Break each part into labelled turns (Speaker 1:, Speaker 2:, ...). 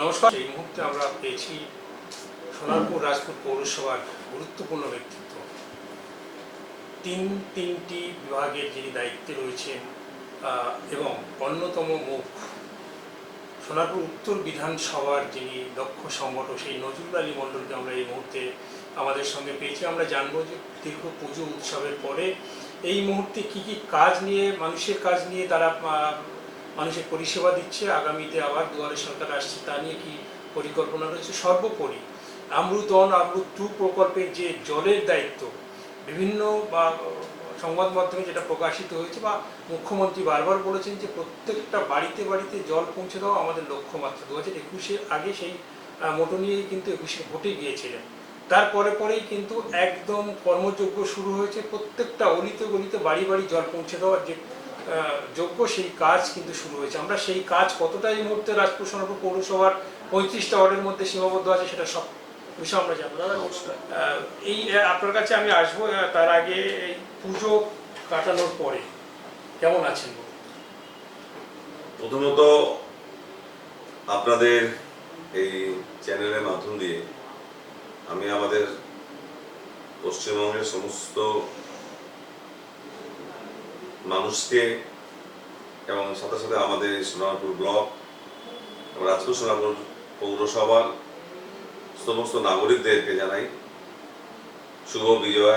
Speaker 1: নমস্কার। এই মুহূর্তে আমরা পেয়েছি সোনারপুর রাজপুর পৌরসভার গুরুত্বপূর্ণ ব্যক্তিত্ব, তিনটি বিভাগের যিনি দায়িত্বে রয়েছেন এবং অন্যতম মুখ সোনারপুর উত্তর বিধানসভার যিনি দক্ষ সংগঠক সেই নজরুল আলী মণ্ডলকে আমরা এই মুহূর্তে আমাদের সঙ্গে পেয়েছি। আমরা জানবো যে দীর্ঘ পুজো উৎসবের পরে এই মুহূর্তে কি কি কাজ নিয়ে মানুষের কাজ নিয়ে তারা মানুষের পরিষেবা দিচ্ছে, আগামীতে আবার দুয়ারে সরকার আসছে তা নিয়ে কি পরিকল্পনা রয়েছে। সর্বোপরি অমৃত 2 প্রকল্পের যে জলের দায়িত্ব বিভিন্ন বা সংবাদ মাধ্যমে যেটা প্রকাশিত হয়েছে বা মুখ্যমন্ত্রী বারবার বলেছেন যে প্রত্যেকটা বাড়িতে বাড়িতে জল পৌঁছে দেওয়া আমাদের লক্ষ্যমাত্রা। 2021-এর আগে সেই মোটো নিয়েই কিন্তু 21-এ ভোটে গিয়েছিলেন। তারপরে পরেই কিন্তু একদম কর্মযজ্ঞ শুরু হয়েছে, প্রত্যেকটা অলিতে গলিতে বাড়ি বাড়ি জল পৌঁছে দেওয়ার যে যোগ্য সেই কাজ কিন্তু শুরু হয়েছে। আমরা সেই কাজ কতটা এই মুহূর্তে রাজপুর সোনারপুর পৌরসভার 35টা ওয়ার্ডের মধ্যে সীমাবদ্ধ আছে সেটা সব বিষয় আমরা জানবো। এই আপনার কাছে আমি আসবো, তার আগে এই পুজো কাটানোর পরে কেমন আছেন?
Speaker 2: প্রথমত আপনাদের এই চ্যানেলের মাধ্যম দিয়ে আমি আমাদের পশ্চিমবঙ্গের সমস্ত মানুষকে এবং সাথে সাথে আমাদের সোনারপুর ব্লক এবং রাজপুর সোনারপুর পৌরসভার সমস্ত নাগরিকদেরকে জানাই শুভ বিজয়া,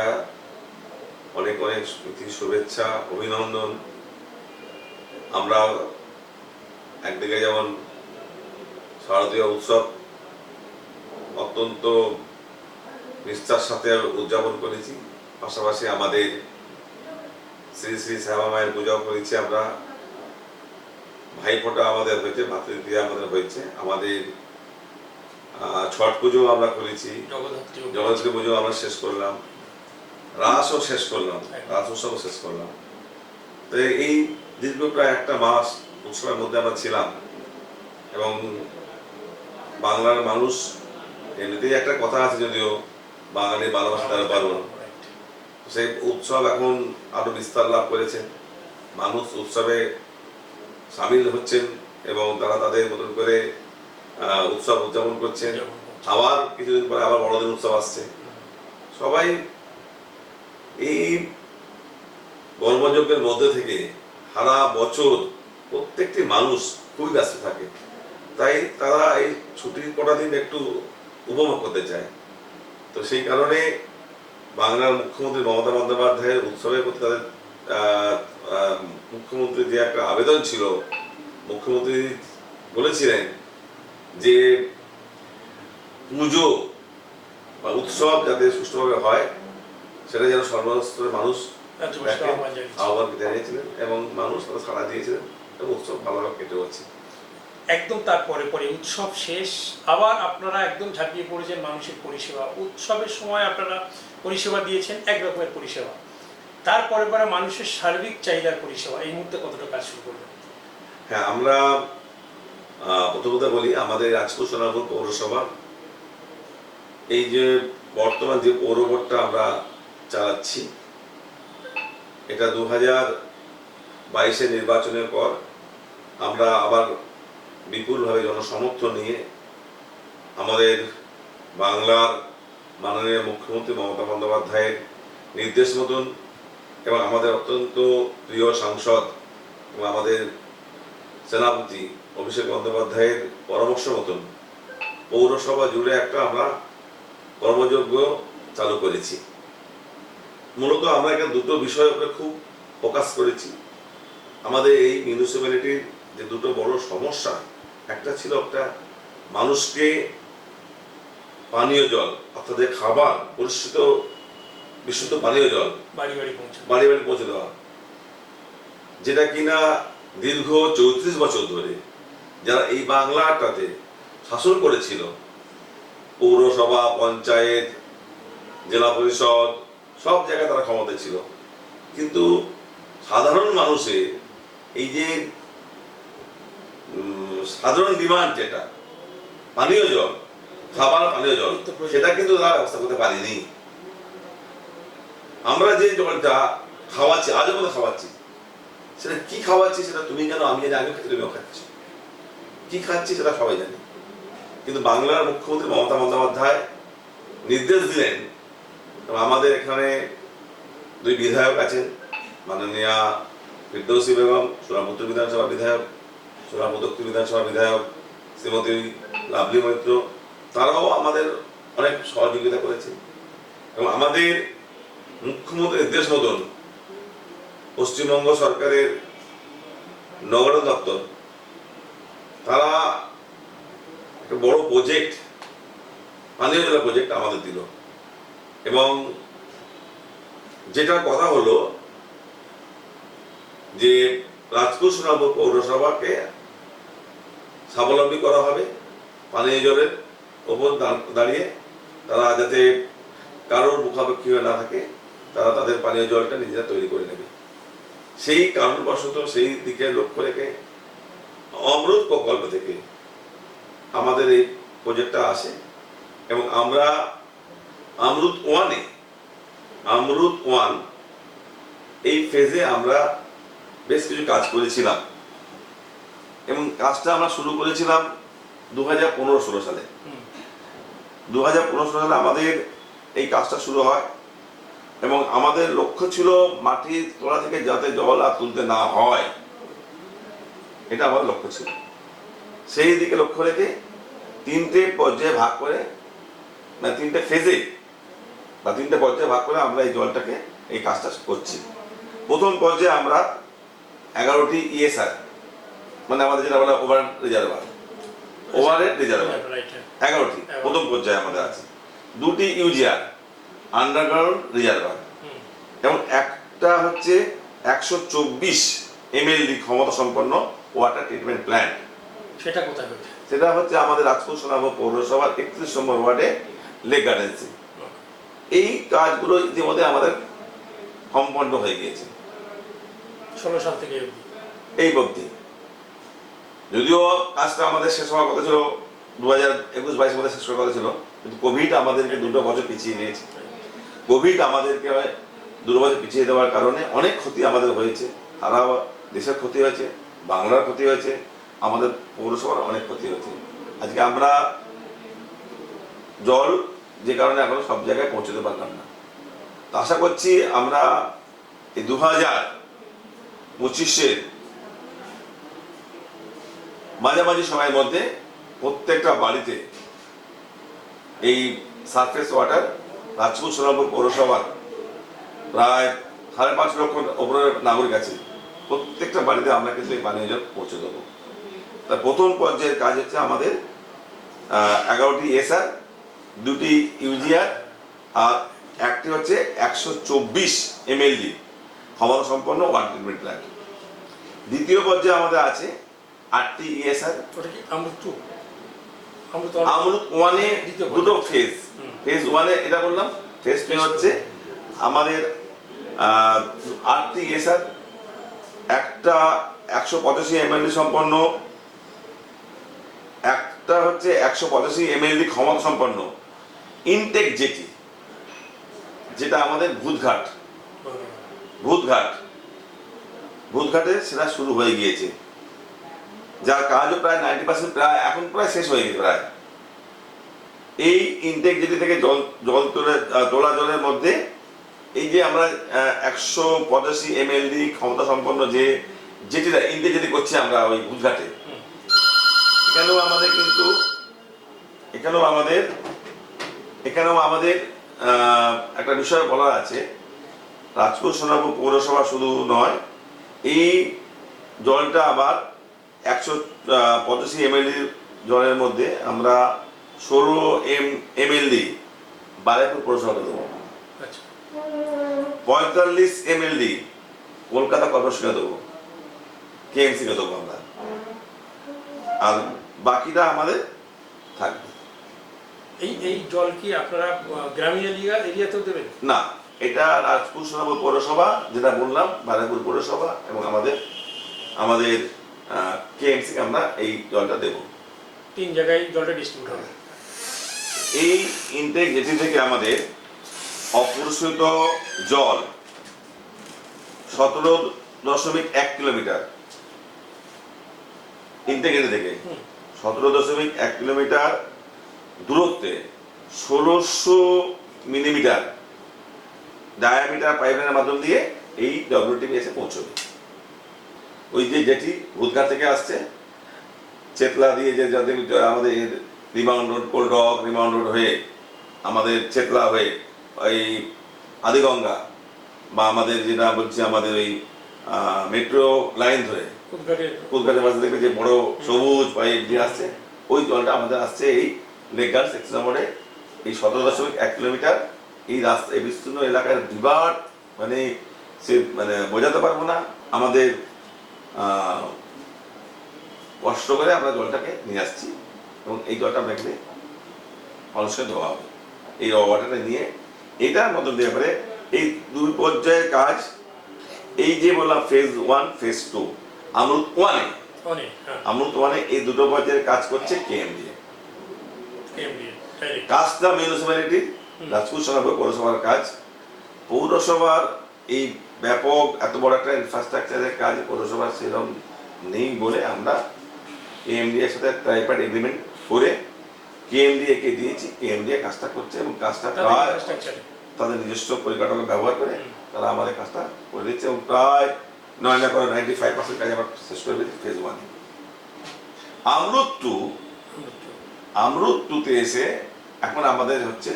Speaker 2: অনেক অনেক শুভেচ্ছা, অভিনন্দন। আমরা একদিকে যেমন শারদীয় উৎসব অত্যন্ত নিষ্ঠার সাথে উদযাপন করেছি, পাশাপাশি আমাদের শ্রী শ্রী শ্যামা মায়ের পূজাও করেছি। আমরা ভাইফোঁটা আমাদের হয়েছে, ভাতৃদ্বিতীয়া আমাদের হয়েছে, আমাদের ছট পুজো আমরা করেছি, জগদ্ধাত্রী পুজো আমরা শেষ করলাম, রাসও শেষ করলাম, রাস উৎসবও শেষ করলাম। তো এই দীর্ঘ প্রায় একটা মাস উৎসবের মধ্যে আমরা ছিলাম এবং বাংলার মানুষ এমনিতেই একটা কথা আছে, যদিও বাঙালি ভালোবাসা তার পার্বণ, সেই উৎসব এখন আরো বিস্তার লাভ করেছে। মানুষ উৎসবে সামিল হচ্ছেন এবং তারা তাদের মতন করে উৎসব উদযাপন করছেন। আবার কিছুদিন পরে আবার বড়দিন উৎসব আসছে। সবাই এই কর্মযজ্ঞের মধ্যে থেকে সারা বছর প্রত্যেকটি মানুষ খুবই ব্যস্ত থাকে, তাই তারা এই ছুটির কটা দিন একটু উপভোগ করতে চায়। তো সেই কারণে বাংলার মুখ্যমন্ত্রী মমতা বন্দ্যোপাধ্যায়ের উৎসবের প্রতি তাদের মুখ্যমন্ত্রীর যে একটা আবেদন ছিল, মুখ্যমন্ত্রী বলেছিলেন যে পুজো বা উৎসব যাতে সুষ্ঠুভাবে হয় সেটা যেন সর্বস্তরের মানুষ আহ্বান জানিয়েছিলেন এবং মানুষ তারা সাড়া দিয়েছিলেন এবং উৎসব ভালোভাবে কেটে হচ্ছে।
Speaker 1: একদম তারপরে পরে উৎসব শেষ, আবার আপনারা একদম ঝাঁপিয়ে পড়েছেন মানুষের পরিষেবা। উৎসবের সময় আপনারা পরিষেবা দিয়েছেন এক রকমের পরিষেবা, তারপরে পরে মানুষের সার্বিক চাহিদার পরিষেবা এই মুহূর্তে কতটা কাজ শুরু করবেন?
Speaker 2: হ্যাঁ, আমরা প্রথমত বলি আমাদের রাজপুর সোনারপুর পৌরসভা এই যে বর্তমান যে পৌরভোটটা আমরা চালাচ্ছি, এটা 2022-এর নির্বাচনের পর আমরা আবার বিপুলভাবে জনসমর্থন নিয়ে আমাদের বাংলার মাননীয় মুখ্যমন্ত্রী মমতা বন্দ্যোপাধ্যায়ের নির্দেশ মতন এবং আমাদের অত্যন্ত প্রিয় সাংসদ এবং আমাদের সেনাপতি অভিষেক বন্দ্যোপাধ্যায়ের পরামর্শ মতন পৌরসভা জুড়ে একটা আমরা কর্মযজ্ঞ চালু করেছি। মূলত আমরা এখানে দুটো বিষয়ের উপরে খুব ফোকাস করেছি। আমাদের এই মিউনিসিপ্যালিটির যে দুটো বড় সমস্যা, একটা ছিল একটা মানুষকে পানীয় জল অর্থাৎ খাবার, পরিষ্কৃত বিশুদ্ধ পানীয় জল বাড়ি বাড়ি পৌঁছে দেওয়া, যেটা কিনা দীর্ঘ 34 বছর ধরে যারা এই বাংলাটাতে শাসন করেছিল, পৌরসভা, পঞ্চায়েত, জেলা পরিষদ সব জায়গায় তারা ক্ষমতায় ছিল, কিন্তু সাধারণ মানুষের এই যে সাধারণ ডিমান্ড যেটা পানীয় জল, খাবার পানীয় জল, সেটা কিন্তু তারা ব্যবস্থা করতে পারেনি। আমরা যে জলটা খাওয়াচ্ছি, আজও মতো খাওয়াচ্ছি, সেটা কি খাওয়াচ্ছি সেটা তুমি জানো, আমি জানি, আমিও খেতে তুমিও খাচ্ছি। কি খাচ্ছি সেটা সবাই জানি। কিন্তু বাংলার মুখ্যমন্ত্রী মমতা বন্দ্যোপাধ্যায় নির্দেশ দিলেন, এবং আমাদের এখানে দুই বিধায়ক আছেন, মাননীয়া ফিরদৌসী বেগম সোনারপুর উত্তর বিধানসভা বিধায়ক, সোনারপুর দক্ষিণ বিধানসভা বিধায়ক শ্রীমতী লাভলি মৈত্র, তারাও আমাদের অনেক সহযোগিতা করেছে। এবং আমাদের মুখ্যমন্ত্রীর নির্দেশ মতন পশ্চিমবঙ্গ সরকারের নগর দপ্তর তারা একটা বড় প্রজেক্ট, পানীয় জলের প্রজেক্ট আমাদের দিল। এবং যেটার কথা হলো যে রাজপুর সোনারপুর পৌরসভাকে স্বাবলম্বী করা হবে পানীয় জলের ওপর দাঁড়িয়ে। তারা যাতে কারোর মুখাপেক্ষি হয়ে না থাকে, তারা তাদের পানীয় জলটা নিজেরা তৈরি করে নেবে। সেই কারণবশত সেই দিকে লক্ষ্য রেখে অমৃত প্রকল্প থেকে আমাদের এই প্রজেক্টটা আসে। এবং আমরা অমৃত ওয়ান এই ফেজে আমরা বেশ কিছু কাজ করেছিলাম, এবং কাজটা আমরা শুরু করেছিলাম 2015-16 সালে। 2015-16 সালে আমাদের এই কাজটা শুরু হয়, এবং আমাদের লক্ষ্য ছিল মাটির তলা থেকে যাতে জল আর তুলতে না হয়, এটা আমাদের লক্ষ্য ছিল। সেই দিকে লক্ষ্য রেখে 3টে পর্যায়ে ভাগ করে, মানে 3টে ফেজে বা 3টে পর্যায়ে ভাগ করে আমরা এই জলটাকে এই কাজটা করছি। প্রথম পর্যায়ে আমরা 11টি ESR, মানে আমাদের যেটা বলা ওভার রিজার্ভার 11টি প্রথম পর্যায়ে আমাদের আছে। 2টি UGR আন্ডারগ্রাউন্ড রিজার্ভার, এবং একটা হচ্ছে 124 ml ক্ষমতা সম্পন্ন ওয়াটার ট্রিটমেন্ট প্ল্যান্ট।
Speaker 1: সেটা কোথায় হচ্ছে?
Speaker 2: সেটা হচ্ছে আমাদের রাজপুর সোনারপুর পৌরসভার 31 নম্বর ওয়ার্ডে লেক গার্ডেন্সে। এই কাজগুলো ইতিমধ্যে আমাদের সম্পন্ন হয়ে গিয়েছে
Speaker 1: 16 সাল থেকে
Speaker 2: এই অবধি। যদিও কাজটা আমাদের শেষ হওয়ার কথা ছিল 2021-22 মধ্যে শেষ হওয়ার কথা ছিল, কিন্তু কোভিড আমাদেরকে 2 বছর পিছিয়ে দিয়েছে। কোভিড আমাদেরকে 2 বছর পিছিয়ে দেওয়ার কারণে অনেক ক্ষতি আমাদের হয়েছে। সারা দেশের ক্ষতি হয়েছে, বাংলার ক্ষতি হয়েছে, আমাদের পৌরসভার অনেক ক্ষতি হয়েছে। আজকে আমরা জল যে কারণে এখনো সব জায়গায় পৌঁছতে পারলাম না। তো আশা করছি আমরা এই 2025-এর মাঝামাঝি সময়ের মধ্যে প্রত্যেকটা বাড়িতে এই সারফেস ওয়াটার রাজপুর সোনারপুর পৌরসভার প্রায় 5.5 লক্ষ ওপরের নাগরিক আছে, প্রত্যেকটা বাড়িতে আমরা কিন্তু এই পানীয় জল পৌঁছে দেবো। তার প্রথম পর্যায়ের কাজ হচ্ছে আমাদের 11টি ESR, 2টি UGR, আর একটি হচ্ছে 124 ml ক্ষমতা সম্পন্ন ওয়াটার ট্রিটমেন্ট প্ল্যান্ট। দ্বিতীয় পর্যায়ে আমাদের আছে 8টি ESR। অমৃত ওয়ানে 2টো ফেজ। ফেজ 1-এ এটা বললাম, ফেজ 2 হচ্ছে আমাদের 8টি ESR, একটা 185 ml সম্পন্ন, একটা হচ্ছে 185 ml ক্ষমতা সম্পন্ন ইনটেক জেটি, যেটা আমাদের ভূতঘাটে সেটা শুরু হয়ে গিয়েছে, যার কাজও প্রায় 90% প্রায় এখন প্রায় শেষ হয়ে গেছে প্রায়। এই ইনটেক জেটি থেকে তোলা জলের মধ্যে এই যে আমরা 185 ml ক্ষমতা সম্পন্ন যে জেটিটা ইনটেক জেটি করছি আমরা ওই ভূতঘাটে, এখানেও আমাদের একটা বিষয় বলা আছে। রাজপুর সোনারপুর পৌরসভা শুধু নয়, এই জলটা আবার 185 ml জলের মধ্যে আমরা 16 ml বারাইপুর পৌরসভাকে দেবো, 45 ml কলকাতা কর্পোরেশনে দেবো, KMC কে দেবো আমরা, আর বাকিটা আমাদের থাকবে।
Speaker 3: এই জল কি আপনারা গ্রামীণ এরিয়াতেও দেবেন?
Speaker 2: না, এটা রাজপুর সোনারপুর পৌরসভা যেটা বললাম, বারাইপুর পৌরসভা এবং আমাদের KMC কে আমরা এই জলটা দেব।
Speaker 3: 3 জায়গায় জলটা ডিস্ট্রিবিউট হবে।
Speaker 2: এই ইনটেক জেটি থেকে আমাদের অপরিশোধিত জল 17.1 কিলোমিটার, ইনটেক জেটি থেকে 17.1 কিলোমিটার দূরত্বে 1600 মিলিমিটার ডায়ামিটার পাইপলাইনের মাধ্যম দিয়ে এই ডব্লিউটিপি এসে পৌঁছবে। ওই যে যেটি ভূতঘাট থেকে আসছে চেতলা দিয়ে যে যাদের আমাদের রিমাউন্ড রোড, কোলডক রিমাউন্ড রোড হয়ে আমাদের চেতলা হয়ে ওই আদিগঙ্গা বা আমাদের যেটা বলছি আমাদের ওই মেট্রো লাইন ধরে কুদঘাটের পাশে দেখবে যে বড় সবুজ পাইপ দিয়ে আসছে, ওই জলটা আমাদের আসছে এই লেকগার্ড সেকশন নম্বরে এই 17.1 কিলোমিটার এই রাস্তা, এই বিস্তীর্ণ এলাকার বিবাদ মানে সে মানে বোঝাতে পারবো না। আমাদের কষ্ট করে আমরা জলটাকে নিয়ে আসছি এবং এই জলটা আমরা এখানে মানুষকে দেওয়া হবে। এই ওয়াটারটা নিয়ে এটার মধ্য দিয়ে পরে এই 2 পর্যায়ের কাজ, এই যে বললাম ফেজ 1 ফেজ 2 আমরুত 1 এই দুটো পর্যায়ের কাজ করছে কেএমডিএ। কাজটা মিউনিসিপ্যালিটি রাজপুর সোনারপুর পৌরসভার কাজ। পৌরসভার এই ব্যাপক এত বড় একটা ইনফ্রাস্ট্রাকচারের কাজ পৌরসভার সেরকম নেই বলে আমরা কেএমডিএর সাথে ট্রাইপার্ট এগ্রিমেন্ট করে কেএমডিএ কে দিয়েছি। কেএমডিএ কাজটা করছে এবং কাজটা প্রায় তাদের নিজস্ব পরিকাঠামো ব্যবহার করে তারা আমাদের কাজটা করে দিচ্ছে এবং প্রায় 95% কাজ আমরা শেষ করে দিচ্ছি ফেজ 1। আমরুত 2 তে এসে এখন আমাদের হচ্ছে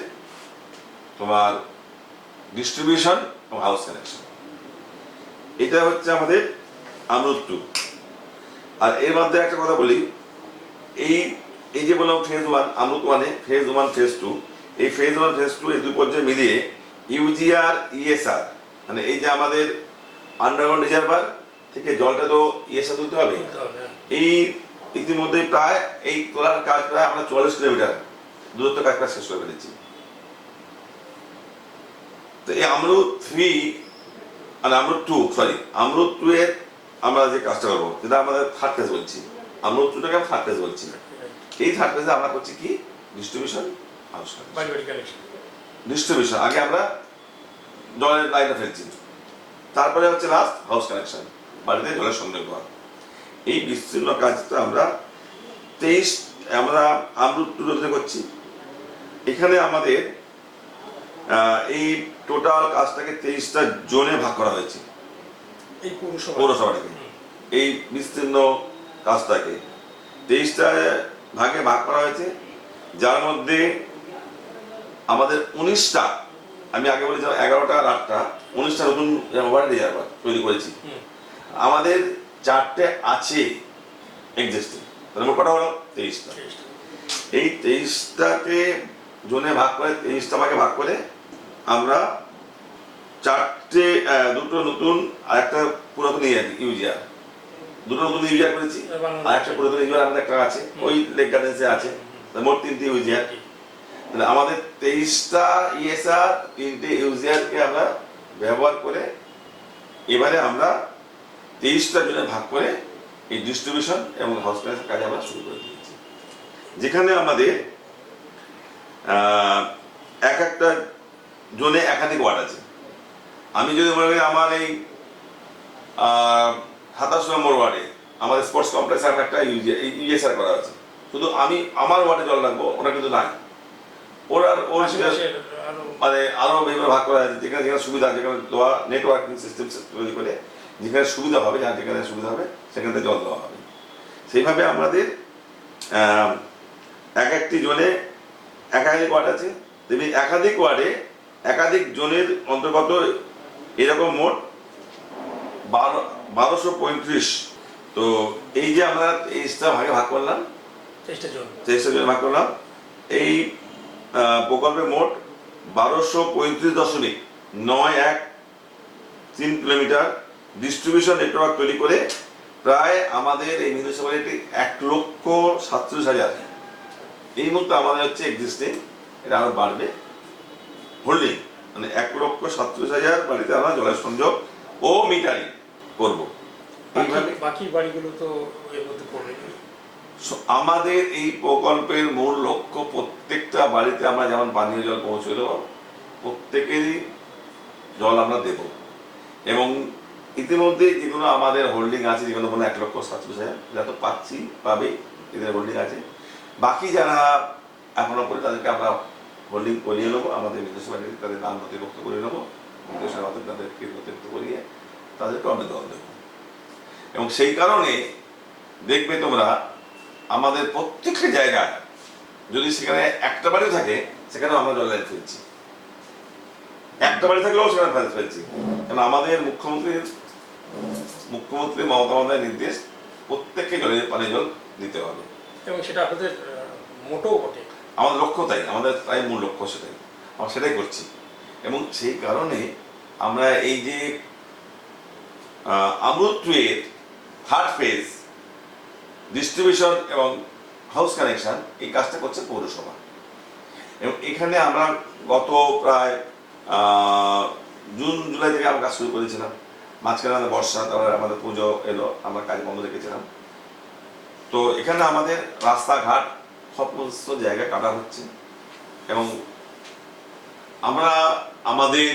Speaker 2: তোমার ডিস্ট্রিবিউশন এবং হাউস কানেকশন। এটা হচ্ছে আমাদের আমরুত 2। আর এর মধ্যে একটা কথা বলি, এই যে বললাম ফেজ 1 আমরুত 1-এ ফেজ 1 ফেজ 2, এই ফেজ 1 ফেজ 2 এই দুই পর্যায়ে মিলিয়ে ইউজিআর ইএসআর মানে এই যে আমাদের আন্ডারগ্রাউন্ড রিজার্ভার থেকে জলটা তো ইএসআর তুলতে হবে। এই ইতিমধ্যে প্রায় এই তোলার কাজ প্রায় আমরা 44 কিলোমিটার দূরত্ব কাজ শেষ করে ফেলেছি। তো এই আমরুত 3 আর আমরুত 2 এর আমরা যে কাজটা করবো যেটা আমাদের থার্ড ফেজ বলছি, আমরুত 2টাকে আমরা থার্ড ফেজ বলছি। এই থার্ড ফেজে আমরা করছি কি ডিস্ট্রিবিউশন হাউস কানেকশন। ডিস্ট্রিবিউশন আগে আমরা জলের লাইনটা ফেলছি, তারপরে হচ্ছে লাস্ট হাউস কানেকশন, বাড়িতে জলের সংযোগ করা। এই বিস্তীর্ণ কাজটা আমরা 23 আমরা আমরুত 2 করছি। এখানে আমাদের এই টোটাল কাজটাকে 23টা জোনে ভাগ করা হয়েছে এই পৌরসভাটাকে। এই বিস্তীর্ণ কাজটাকে 23টা ভাগে ভাগ করা হয়েছে, যার মধ্যে আমাদের 19টা, আমি আগে বলেছিলাম 11টা আর 8টা, 19টা নতুন রিজার্ভার তৈরি করেছি। আমাদের 4টে আছে এক্সিস্টিং, তাহলে মোট কটা হলো 23টা। এই 23টাকে জোনে ভাগ করে 23টা ভাগে ভাগ করে আমরা 4টে দুটো নতুন আর একটা পুরাতন ইউজিআর, দুটো নতুন ইউজিআর করেছি আর একটা পুরাতন ইউজিআর আমাদের একটা আছে ওই লেক গার্ডেন্সে আছে, মোট 3টে ইউজিআর। তাহলে আমাদের 23টা ইএসআর 3টে ইউজিআরকে আমরা ব্যবহার করে এবারে আমরা 23টা জনে ভাগ করে এই ডিস্ট্রিবিউশন এবং হাউস কানেকশন কাজ আমরা শুরু করে দিয়েছি। যেখানে আমাদের এক একটা জোনে একাধিক ওয়ার্ড আছে। আমি যদি মনে করি আমার এই 27 নম্বর ওয়ার্ডে আমাদের স্পোর্টস কমপ্লেক্সে আমার একটা ইউএসআর করা আছে, শুধু আমি আমার ওয়ার্ডে জল রাখবো, ওটা কিন্তু নাই, ওর মানে আরো বিভিন্ন ভাগ করা আছে যেখানে যেখানে সুবিধা, যেখানে দেওয়া নেটওয়ার্কিং সিস্টেম তৈরি করে যেখানে সুবিধা হবে, যেখানে সুবিধা হবে সেখান থেকে জল দেওয়া হবে। সেইভাবে আমাদের এক একটি জোনে একাধিক ওয়ার্ড আছে। তেমনি একাধিক ওয়ার্ডে একাধিক জোনের অন্তর্গত এরকম মোট 1235। তো এই যে আমরা 23টা ভাগে ভাগ করলাম, 23টা জনে ভাগ করলাম, এই প্রকল্পে মোট 1235.913 কিলোমিটার ডিস্ট্রিবিউশন নেটওয়ার্ক তৈরি করে প্রায় আমাদের এই মিউনিসিপ্যালিটি 1,37,000 এই মুহূর্তে আমাদের হচ্ছে এক্সিস্টিং, এটা আরো বাড়বে হোল্ডিং, মানে 1,37,000 বাড়িতে আমরা জলের সংযোগ ও মিটারিং করবো।
Speaker 3: বাকি বাড়িগুলো তো এর মধ্যে পড়বে।
Speaker 2: আমাদের এই প্রকল্পের মূল লক্ষ্য প্রত্যেকটা বাড়িতে আমরা যেমন পানীয় জল পৌঁছে দেবো, প্রত্যেকেরই জল আমরা দেব। এবং ইতিমধ্যে যেগুলো আমাদের হোল্ডিং আছে, যেগুলো বলে 1,37,000 যা তো পাচ্ছি পাবে, এদের হোল্ডিং আছে। বাকি যারা এখনো করে তাদেরকে আমরা হোল্ডিং করিয়ে নেবো, আমাদের মিউনিসিপ্যালিটি তাদের নাম নথিভুক্ত করে নেবো, তাদেরকে নথিভুক্ত করিয়ে তাদেরকে অন্য দল দেবো। এবং সেই কারণে দেখবে তোমরা আমাদের প্রত্যেকটা জায়গায় যদি সেখানে একটা বাড়ি থাকে সেখানেও আমরা জল লাইন ফেলছি, একটা বাড়ি থাকলেও সেখানে ফেলছি। কারণ আমাদের মুখ্যমন্ত্রী মমতা বন্দ্যোপাধ্যায়ের নির্দেশ প্রত্যেককে পানীয় জল দিতে হবে,
Speaker 3: এবং সেটা আপনাদের মোটেও বটে,
Speaker 2: আমাদের লক্ষ্য তাই, আমাদের তাই মূল লক্ষ্য সেটাই, আমরা সেটাই করছি। এবং সেই কারণে আমরা এই যে অমৃত 2 এর থার্ড ফেজ ডিস্ট্রিবিউশন এবং হাউস কানেকশন এই কাজটা করছে পৌরসভা। এবং এখানে আমরা গত প্রায় জুন জুলাই থেকে আমরা কাজ শুরু করেছিলাম, মাঝখানে আমাদের বর্ষা, তারপরে আমাদের পুজো এলো, আমরা কাজ বন্ধ রেখেছিলাম। তো এখানে আমাদের রাস্তাঘাট সমস্ত জায়গায় কাটা হচ্ছে এবং আমরা আমাদের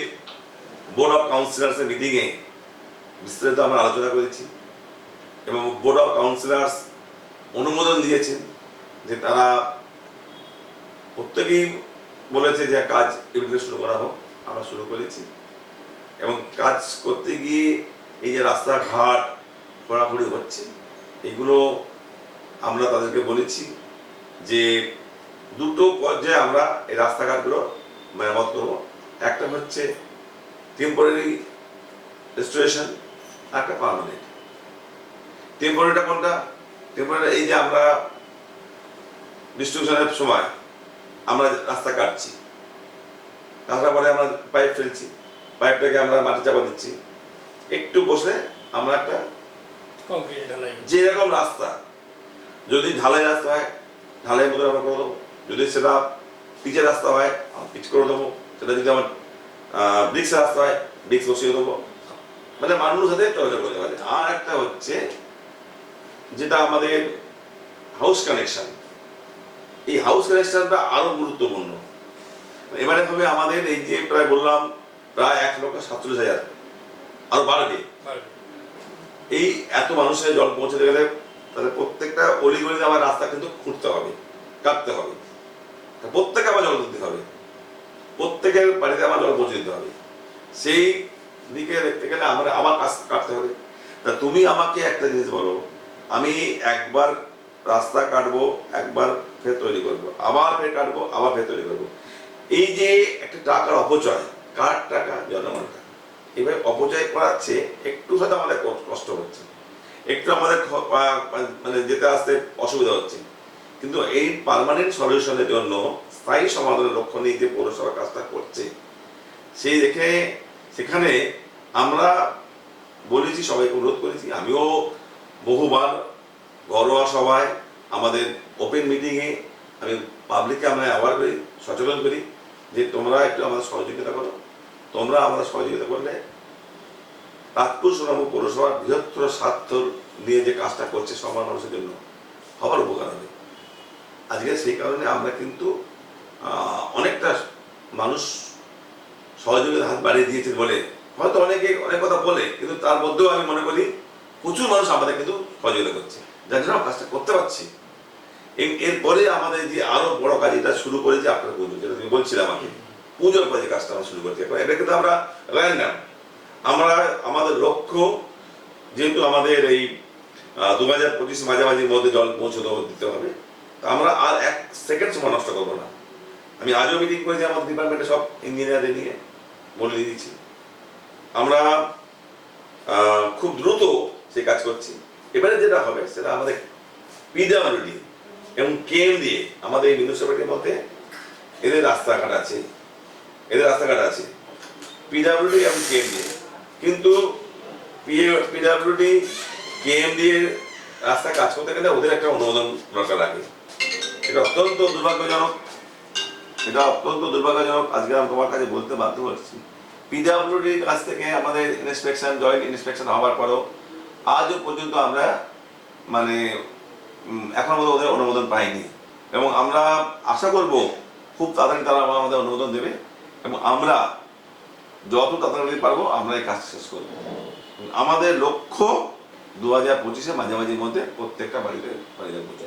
Speaker 2: বোর্ড অফ কাউন্সিলার্সের মিটিংয়ে বিস্তারিত আমরা আলোচনা করেছি এবং বোর্ড অফ কাউন্সিলার্স অনুমোদন দিয়েছেন যে তারা প্রত্যেকেই বলেছে যে কাজ এগুলো শুরু করা হোক। আমরা শুরু করেছি এবং কাজ করতে গিয়ে এই যে রাস্তাঘাট খোঁড়াখুড়ি হচ্ছে এগুলো আমরা তাদেরকে বলেছি যে দুটো পর্যায়ে আমরা এই রাস্তাঘাটগুলো মেরামত করবো। একটা হচ্ছে টেম্পোরারি রেস্টোরেশন, একটা পার্মানেন্ট। টেম্পোরারিটা কোনটা? টেম্পোরারি এই যে আমরা ডিস্ট্রিবিউশনের সময় আমরা রাস্তা কাটছি, কাটার পরে আমরা পাইপ ফেলছি, পাইপটাকে আমরা মাটি চাপা দিচ্ছি, একটু বসে আমরা একটা
Speaker 3: কংক্রিট ঢালাই,
Speaker 2: যেরকম রাস্তা যদি ঢালাই রাস্তা হয় ঢালাই মতো আমরা করে দেবো, যদি সেটা পিচের রাস্তা হয় পিচ করে দেবো, সেটা যদি আমার ব্রিক্স রাস্তা হয় ব্রিক্স বসিয়ে দেবো, মানে মানুষ সাথে চলাচল করতে পারে। আর একটা হচ্ছে যেটা আমাদের হাউস কানেকশন, এই হাউস কানেকশনটা আরো গুরুত্বপূর্ণ। এবারে হবে আমাদের এই যে প্রায় বললাম প্রায় 1,47,000, আরো বাড়বে। এই এত মানুষের জল পৌঁছতে গেলে তাদের প্রত্যেকটা অলিগলিতে আমার রাস্তা কিন্তু খুঁড়তে হবে, কাটতে হবে, প্রত্যেকে আবার জল দিতে হবে, প্রত্যেকের বাড়িতে আমার জল পৌঁছে দিতে হবে। সেই দিকে দেখতে গেলে আমরা আমার কাজ কাটতে হবে। তা তুমি আমাকে একটা জিনিস বলো, আমি একবার রাস্তা কাটবো, একবার ফের তৈরি করবো, আবার ফের কাটবো, আবার ফের তৈরি করবো, এই যে একটা টাকার অপচয়, কার টাকা? জনগণের টাকা। এভাবে অপচয় করাচ্ছে, একটু হয়তো আমাদের কষ্ট হচ্ছে, একটু আমাদের মানে যেতে আসতে অসুবিধা হচ্ছে, কিন্তু এই পার্মানেন্ট সলিউশনের জন্য স্থায়ী সমাধানের লক্ষ্য নিয়ে যে পৌরসভা কাজটা করছে সেই দেখে সেখানে আমরা বলেছি, সবাইকে অনুরোধ করেছি, আমিও বহুবার ঘরোয়া সভায় আমাদের ওপেন মিটিংয়ে আমি পাবলিককে আমরা অ্যাওয়ার করি, সচেতন করি যে তোমরা একটু আমাদের সহযোগিতা করো। তোমরা আমাদের সহযোগিতা করলে তাজপুর সোনারপুর পৌরসভার বৃহত্তর স্বার্থ নিয়ে যে কাজটা করছে সবার মানুষের জন্য সবার উপকার হবে। আজকে সেই কারণে আমরা কিন্তু অনেকটা মানুষ সহযোগিতার হাত বাড়িয়ে দিয়েছে বলে হয়তো অনেকে অনেক কথা বলে, কিন্তু তার মধ্যেও আমি মনে করি প্রচুর মানুষ আমাদের কিন্তু সহযোগিতা করছে, যার জন্য কাজটা করতে পারছি। এরপরে আমাদের যে আরো বড় কাজ এটা শুরু করেছি আপনার পুজো, যেটা তুমি বলছিলে আমাকে, পুজোর পরে যে কাজটা আমরা শুরু করছি, এটা কিন্তু আমরা র্যান্ডম, আমরা আমাদের লক্ষ্য যেহেতু আমাদের এই 2025 মাঝামাঝির মধ্যে জল পৌঁছে দিতে হবে, আমরা আর 1 সেকেন্ড সময় নষ্ট করবো না। আমি আজও মিটিং করেছি আমাদের ডিপার্টমেন্টে সব ইঞ্জিনিয়ারদের নিয়ে, বলে দিয়েছি আমরা খুব দ্রুত সেই কাজ করছি। এবারে যেটা হবে সেটা আমাদের পিডব্লিউডি এবং কেএম দিয়ে আমাদের এই মিউনিসিপ্যালিটির মধ্যে এদের রাস্তাঘাট আছে, পিডব্লিউডি এবং কেএম দিয়ে, কিন্তু পিডব্লিউডি কেএম দিয়ে রাস্তা কাজ করতে গেলে ওদের একটা অনুমোদন দরকার লাগে। এটা অত্যন্ত দুর্ভাগ্যজনক, আজকে আমি তোমার কাছে বলতে বাধ্য হচ্ছি। পিডব্লিউডির কাছ থেকে আমাদের ইন্সপেকশন, জয়েন্ট ইন্সপেকশন হওয়ার পরও আজও পর্যন্ত আমরা মানে এখন মতো ওদের অনুমোদন পাইনি, এবং আমরা আশা করব খুব তাড়াতাড়ি তারা আমাদের অনুমোদন দেবে এবং আমরা যত তাড়াতাড়ি পারবো আমরা এই কাজ শেষ করবো। আমাদের লক্ষ্য 2025 মাঝামাঝির মধ্যে প্রত্যেকটা বাড়িতে পৌঁছে